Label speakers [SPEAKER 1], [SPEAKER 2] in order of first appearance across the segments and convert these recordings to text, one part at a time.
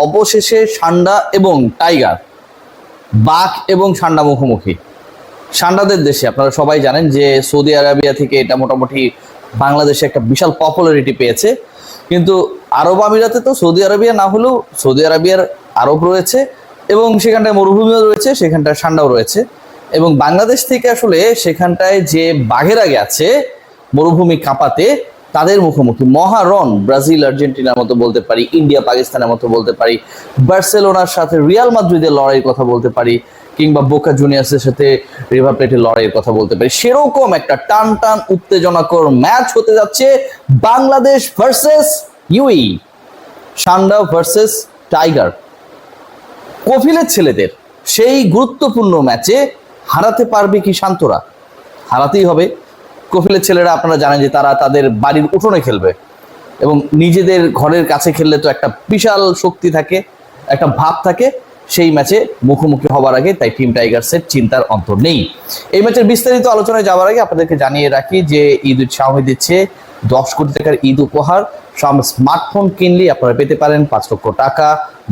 [SPEAKER 1] অবশেষে সান্ডা এবং টাইগার, বাঘ এবং সান্ডা মুখোমুখি। সান্ডাদের দেশে আপনারা সবাই জানেন যে সৌদি আরবিয়া থেকে এটা মোটামুটি বাংলাদেশে একটা বিশাল পপুলারিটি পেয়েছে, কিন্তু আরব আমিরাতে তো সৌদি আরবিয়া না হলেও সৌদি আরবিয়ার আরব রয়েছে এবং সেখানটায় মরুভূমিও রয়েছে, সেখানটায় সান্ডাও রয়েছে। এবং বাংলাদেশ থেকে আসলে সেখানটায় যে বাঘেরা গেছে মরুভূমি কাঁপাতে, তাদের মুখোমুখি মহারণ ব্রাজিল আর্জেন্টিনার মতো বলতে পারি, ইন্ডিয়া পাকিস্তানের মতো বলতে পারি, বার্সেলোনার সাথে রিয়াল মাদ্রিদের লড়াইয়ের কথা বলতে পারি, কিংবা বোকা জুনিয়ার্সের সাথে রিভার প্লেটের লড়াইয়ের কথা বলতে পারি। সেরকম একটা টান টান উত্তেজনাকর ম্যাচ হতে যাচ্ছে বাংলাদেশ ভার্সেস ইউই, সান্ডা ভার্সেস টাইগার। কফিলের ছেলেদের সেই গুরুত্বপূর্ণ ম্যাচে হারাতে পারবে কি শান্তরা? হারাতেই হবে। কফিলের ছেলেরা আপনারা জানেন যে তারা তাদের বাড়ির উঠোনে খেলবে এবং নিজেদের ঘরের কাছে খেললে তো একটা বিশাল শক্তি থাকে, একটা ভাব থাকে। সেই ম্যাচে মুখোমুখি হবার আগে তাই টিম টাইগার্সের চিন্তার অন্তর নেই। এই ম্যাচের বিস্তারিত আলোচনায় যাওয়ার আগে আপনাদেরকে জানিয়ে রাখি যে ঈদ শাওমি দিচ্ছে 10 কোটি টাকার ঈদ উপহার। শাওমি স্মার্টফোন কিনলে আপনারা পেতে পারেন 5 লক্ষ টাকা,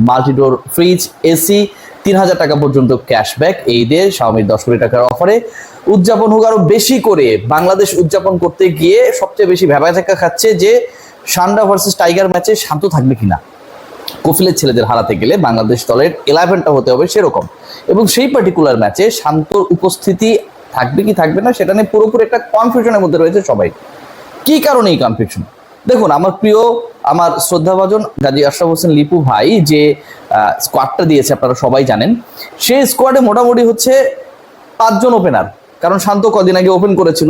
[SPEAKER 1] মাল্টিডোর ফ্রিজ, এসি, 3000 টাকা পর্যন্ত ক্যাশব্যাক। এই দিয়ে শাওমির 10 কোটি টাকার অফারে উদযাপন হোক আরো বেশি করে। বাংলাদেশ উদযাপন করতে গিয়ে সবচেয়ে বেশি ভেবাচাকা খাচ্ছে যে সান্ডা ভার্সেস টাইগার ম্যাচে শান্ত থাকবে কিনা। কফিলের ছেলেদের হারাতে গেলে বাংলাদেশ দলের 11টা হতে হবে সেরকম, এবং সেই পার্টিকুলার ম্যাচে শান্তর উপস্থিতি থাকবে কি থাকবে না সেটা নিয়ে পুরোপুরি একটা কনফিউশনের মধ্যে রয়েছে সবাই। কি কারণে এই কনফিউশন? দেখুন, আমার প্রিয়, আমার শ্রদ্ধাভাজন গাজী আশরাফ হোসেন লিপু ভাই যে স্কোয়াডটা দিয়েছে আপনারা সবাই জানেন, সেই স্কোয়াডে মোটামুটি হচ্ছে 5 জন ওপেনার। কারণ শান্ত কদিন আগে ওপেন করেছিল,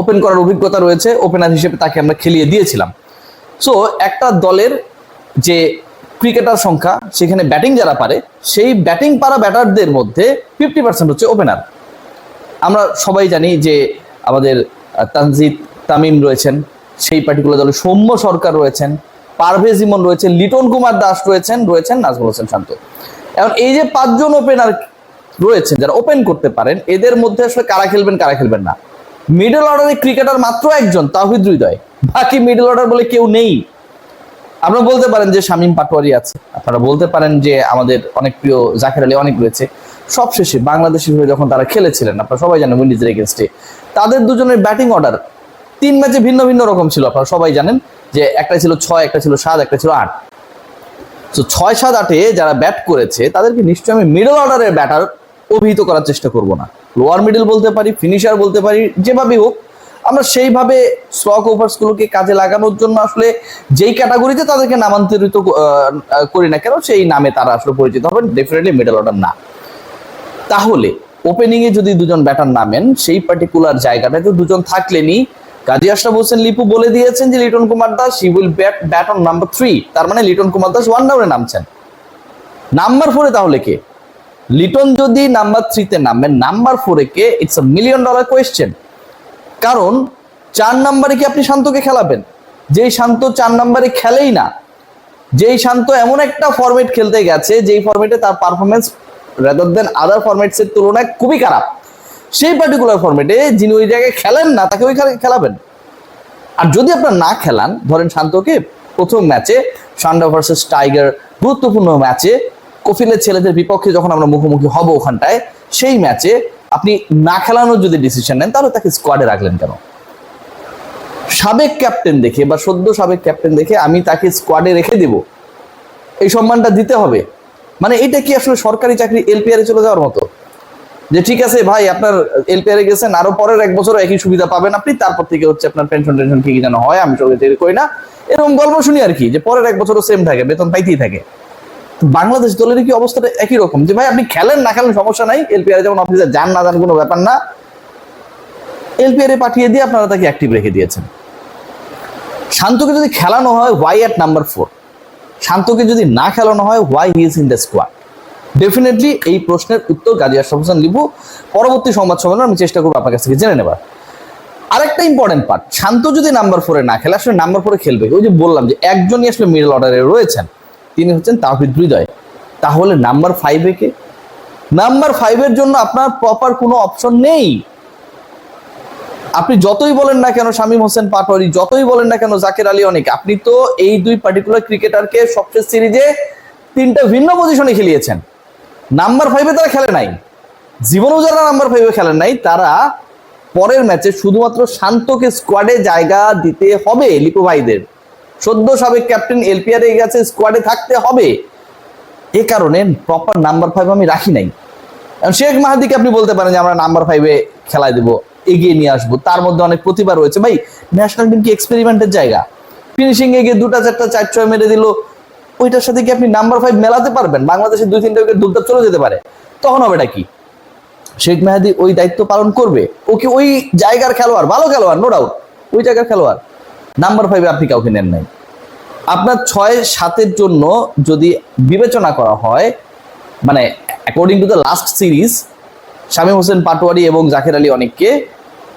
[SPEAKER 1] ওপেন করার অভিজ্ঞতা রয়েছে, ওপেনার হিসেবে তাকে আমরা খেলিয়ে দিয়েছিলাম। সো একটা দলের যে ক্রিকেটার সংখ্যা, সেখানে ব্যাটিং যারা পারে, সেই ব্যাটিং পারা ব্যাটারদের মধ্যে 50% হচ্ছে ওপেনার। আমরা সবাই জানি যে আমাদের তানজিদ তামিম রয়েছেন সেই পার্টিকুলার দলে, সৌম্য সরকার রয়েছেন, পারভেজ ইমন রয়েছেন, লিটন কুমার দাস রয়েছেন নাজমুল হোসেন শান্ত। এখন এই যে 5 জন ওপেনার রয়েছেন যারা ওপেন করতে পারেন, এদের মধ্যে আসলে কারা খেলবেন কারা খেলবেন না। মিডল অর্ডারে ক্রিকেটার মাত্র একজন, তাওহিদ হৃদয়, বাকি মিডল অর্ডার বলে কেউ নেই। আপনারা বলতে পারেন যে শামীম পাটোয়ারি আছে, আপনারা বলতে পারেন যে আমাদের অনেক প্রিয় জাকের আলী অনেক রয়েছে। সবশেষে বাংলাদেশের হয়ে যখন তারা খেলেছিলেন, আপনারা সবাই জানেন উইন্ডিজের এগেনস্টে, তাদের দুজনের ব্যাটিং অর্ডার 3 ম্যাচে ভিন্ন ভিন্ন রকম ছিল। আপনারা সবাই জানেন যে একটা ছিল 6, একটা ছিল 7, একটা ছিল 8। তো 6, 7, 8-এ যারা ব্যাট করেছে তাদেরকে নিশ্চয়ই আমি মিডল অর্ডারের ব্যাটার অভিহিত করার চেষ্টা করব না। লোয়ার মিডল বলতে পারি, ফিনিশার বলতে পারি, যেভাবেই হোক আমরা সেইভাবে স্ট্রক ওভার্সগুলোকে কাজে লাগানোর জন্য আসলে যেই ক্যাটাগরিতে তাদেরকে নামান্তরিত করি না কেন, সেই নামে তারা আসলে পরিচিত হবেন, ডেফিনেটলি মিডল অর্ডার না। তাহলে ওপেনিংয়ে যদি 2 জন ব্যাটার নামেন, সেই পার্টিকুলার জায়গাটাতে 2 জন থাকলেনি। গাজী আশরাফ হোসেন লিপু বলে দিয়েছেন যে Liton Kumar Das he will bat on number 3, তার মানে লিটন কুমার দাস 1 ডাউনে নামছেন। নাম্বার 4-এ তাহলে কে? লিটন যদি নাম্বার 3-তে নামেন, নাম্বার 4-এ কে? It's a $1 million question. কারণ 4 নম্বরে কি আপনি শান্তকে খেলাবেন? যেই শান্ত 4 নম্বরে খেলেই না, যেই শান্ত এমন একটা ফরম্যাট খেলতে গেছে যেই ফরম্যাটে তার পারফরমেন্স রাদার দেন আদার ফরম্যাটসের তুলনায় খুবই খারাপ, সেই পার্টিকুলার ফরম্যাটে যিনি ওই জায়গায় খেলেন না তাকে ওই খেলাবেন? আর যদি আপনার না খেলান, ধরেন শান্তকে প্রথম ম্যাচে সান্ডা ভার্সেস টাইগার গুরুত্বপূর্ণ ম্যাচে কফিলের ছেলেদের বিপক্ষে যখন আমরা মুখোমুখি হব ওখানটায়, সেই ম্যাচে আপনি না খেলানোর যদি ডিসিশন নেন, তাহলে তাকে স্কোয়াডে রাখলেন কেন? সাবেক ক্যাপ্টেন দেখে বা সদ্য সাবেক ক্যাপ্টেন দেখে আমি তাকে স্কোয়াডে রেখে দেব, এই সম্মানটা দিতে হবে? মানে এটা কি আসলে সরকারি চাকরি এলপিআর এ চলে যাওয়ার মতো? যে ঠিক আছে ভাই, আপনার এলপিআর এ গেছেন, আরো পরের 1 বছর একই সুবিধা পাবেন আপনি, তারপর থেকে হচ্ছে আপনার পেনশন টেনশন কি যেন হয়, আমি সরকারি চাকরি করি না, এরকম গল্প শুনি আর কি, যে পরের 1 বছরও সেম থাকে, বেতন পাইতেই থাকে। বাংলাদেশ দলের কি অবস্থাটা একই রকম, যে ভাই আপনি খেলেন না খেলেন সমস্যা নাই, এলপিআর যেমন অফিসে যান না যান কোনো ব্যাপার না, এলপিআর এ পাঠিয়ে দিয়ে আপনারা তাকে অ্যাক্টিভ রেখে দিয়েছেন। শান্তকে যদি খেলানো হয়, ওয়াই অ্যাট নাম্বার 4? শান্তকে যদি না খেলানো হয়, why he is in the squad? Definitely এই প্রশ্নের উত্তর গাজী আশরাফ হোসেন লিপু পরবর্তী সংবাদ সম্মেলনে আমি চেষ্টা করবো আপনার কাছ থেকে জেনে নেবার। আরেকটা ইম্পর্টেন্ট পার্ট, শান্ত যদি নাম্বার 4-এ না খেলে, আসলে নাম্বার 4-এ খেলবে, ওই যে বললাম যে একজনই আসলে মিডল অর্ডারে রয়েছেন, তিনি হচ্ছেন তাওহিদ হৃদয়। তাহলে নাম্বার 5-এ কে? নাম্বার 5-এর জন্য আপনার প্রপার কোনো অপশন নেই। আপনি যতই বলেন না কেন শামীম হোসেন পাটোয়ারি, যতই বলেন না কেন জাকের আলী অনেক, আপনি তো এই 2 পার্টিকুলার ক্রিকেটারকে সবচেয়ে সিরিজে তিনটা ভিন্ন পজিশনে খেলিয়েছেন। নাম্বার 5-এ তারা খেলে নাই, জীবনেও যারা নাম্বার 5-এ খেলেন নাই তারা পরের ম্যাচে শুধুমাত্র শান্তকে স্কোয়াডে জায়গা দিতে হবে। লিপু ভাইদের সদ্য সাবেক ক্যাপ্টেন এলপিআর এ গেছে, স্কোয়াডে থাকতে হবে, এ কারণে প্রপার নাম্বার 5 আমি রাখি নাই। শেখ মাহাদিকে আপনি বলতে পারেন যে আমরা নাম্বার 5-এ খেলায় দেবো, এগিয়ে নিয়ে আসবো, তার মধ্যে অনেক প্রতিভা রয়েছে। ভাই ন্যাশনাল টিম কি এক্সপেরিমেন্টের জায়গা? ফিনিশিং এ গিয়ে 2-4 4-6 মেরে দিল, ওইটার সাথে কি আপনি নাম্বার 5 মেলাতে পারবেন? বাংলাদেশের 2-3টা উইকেট দুধ চলে যেতে পারে, তখন হবেটা কি? শেখ মেহেদী ওই দায়িত্ব পালন করবে? ওকে ওই জায়গার খেলোয়াড়, ভালো খেলোয়াড়, নো ডাউট, ওই জায়গার খেলোয়াড়। নাম্বার 5-এ আপনি কাউকে নেন নাই। আপনার 6-7-এর জন্য যদি বিবেচনা করা হয়, মানে according to the last series, Shamim Hossain Patwary এবং জাকের আলী অনেককে,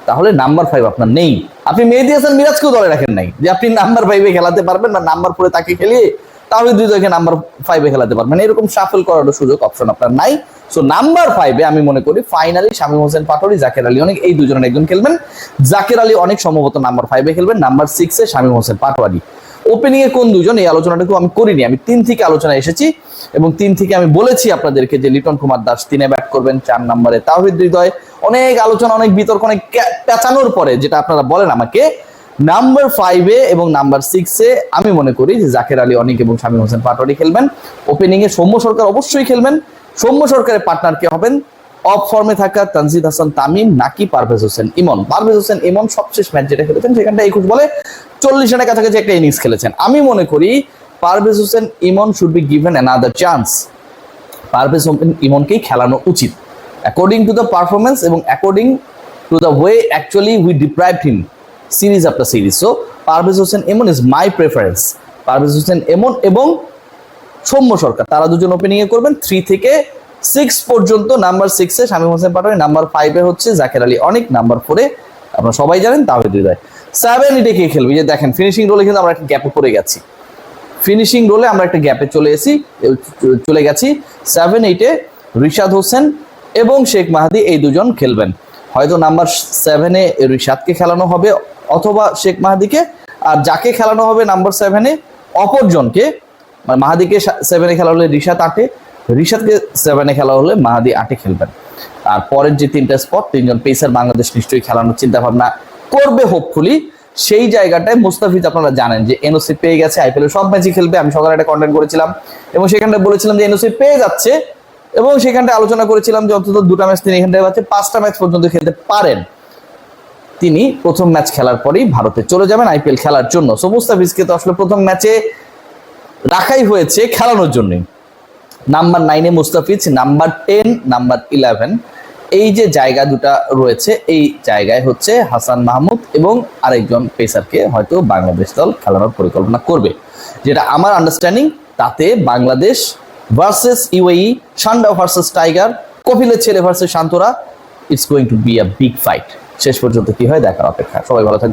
[SPEAKER 1] তাহলে নাম্বার 5 আপনার নেই। আপনি মেহেদী হাসান মিরাজকেও দলে রাখেন নাই যে আপনি নাম্বার 5-এ খেলাতে পারবেন, বা নাম্বার 4-এ তাকে খেলিয়ে তাহলে দুইজনকে নাম্বার 5-এ খেলাতে পারবেন, এরকম শাফল করার সুযোগ, অপশন আপনার নাই। সো নাম্বার 5-এ আমি মনে করি ফাইনালি শামীম হোসেন পাটোয়ারি, জাকের আলী অনেক, এই দুজনের একজন খেলবেন। জাকের আলী অনেক সম্ভবত নাম্বার 5-এ খেলবেন, নাম্বার 6-এ শামীম হোসেন পাটোয়ারি। ওপেনিং এ কোন দুজন, এই আলোচনাটুকু আমি করিনি, আমি 3 থেকে আলোচনা এসেছি, এবং 3 থেকে আমি বলেছি আপনাদেরকে যে লিটন কুমার দাস 3-এ ব্যাট করবেন, 4 নম্বরে তাওহিদ হৃদয়। অনেক আলোচনা, অনেক বিতর্ক, অনেক পেঁচানোর পরে যেটা আপনারা বলেন আমাকে, নাম্বার 5-এ এবং নাম্বার 6-এ আমি মনে করি যে জাকের আলী অনেক এবং শামীম হোসেন পাটোয়ারি খেলবেন। ওপেনিং এ সৌম্য সরকার অবশ্যই খেলবেন। সৌম্য সরকারের পার্টনার কে হবেন? অফ ফর্মে থাকা তানজিদ হাসান তামিম নাকি পারভেজ হোসেন ইমন? পারভেজ হোসেন ইমন সবশেষ ম্যাচ যেটা খেলেছেন সেখানটা 21 বলে 40 রানের কাছাকাছি একটা ইনিংস খেলেছেন। আমি মনে করি Parvez Hossain Emon should be given another chance. Parvez Hossain ইমনকেই খেলানো উচিত অ্যাকর্ডিং টু দ্য পারফরমেন্স এবং according to the way actually we deprived him series after series. So Parvez Hossain Emon is my preference. Parvez Hossain Emon এবং সৌম্য সরকার তারা দুজন ওপেনিং এ করবেন। 3 থেকে 6 পর্যন্ত নাম্বার 6-এ শামীম হোসেন পাটোয়ারি, নাম্বার 5-এ হচ্ছে জাকের আলী অনেক, নাম্বার 4-এ আপনারা সবাই জানেন তাওহিদ হৃদয়। 7 এটা কে খেলবে? যে দেখেন ফিনিশিং রোলে কিন্তু আমরা একটা গ্যাপে পড়ে গেছি, ফিনিশিং রোলে আমরা একটা গ্যাপে চলে গেছি। 7-8-এ রিশাদ হোসেন এবং শেখ মাহাদি এই দুজন খেলবেন। হয়তো নাম্বার 7-এ রিশাদকে খেলানো হবে অথবা শেখ মাহাদিকে, আর যাকে খেলানো হবে নাম্বার 7-এ অপরজনকে, মানে মাহাদিকে 7-এ খেলা হলে রিশাদ 8-এ, রিশাদকে 7-এ খেলা হলে মাহাদি 8-এ খেলবেন। আর পরের যে 3টা স্পট 3জন পেসার বাংলাদেশ নিশ্চয়ই খেলানোর চিন্তা ভাবনা করবে হোপফুলি। সেই জায়গাটায় মুস্তাফিজ আপনারা জানেন যে এনওসি পেয়ে গেছে, আইপিএল সব ম্যাচই খেলবে। আমি সকালে একটা কন্টেন্ট করেছিলাম এবং সেখানটা বলেছিলাম যে এনওসি পেয়ে যাচ্ছে, এবং সেখানটা আলোচনা করেছিলাম যে অন্তত 2টা ম্যাচ তিনি এখানটায় পাচ্ছে, 5টা ম্যাচ পর্যন্ত খেলতে পারেন। তিনি প্রথম ম্যাচ খেলার পরেই ভারতে চলে যাবেন আইপিএল খেলার জন্য। সো মুস্তাফিজকে তো আসলে প্রথম ম্যাচে রাখাই হয়েছে খেলানোর জন্যই। নাম্বার 9-এ মুস্তাফিজ, নাম্বার 10, নাম্বার 11, এই যে জায়গা দুটা রয়েছে, এই জায়গায় হচ্ছে হাসান মাহমুদ এবং আরেকজন পেসারকে হয়তো বাংলাদেশ দল খেলানোর পরিকল্পনা করবে, যেটা আমার আন্ডারস্ট্যান্ডিং। তাতে বাংলাদেশ ভার্সেস ইউএই, সান্ডা ভার্সেস টাইগার, কপিলের ছেলে ভার্সেস শান্তরা, it's going to be a big fight. শেষ পর্যন্ত কি হয় দেখার অপেক্ষা। সবাই ভালো থাকবে।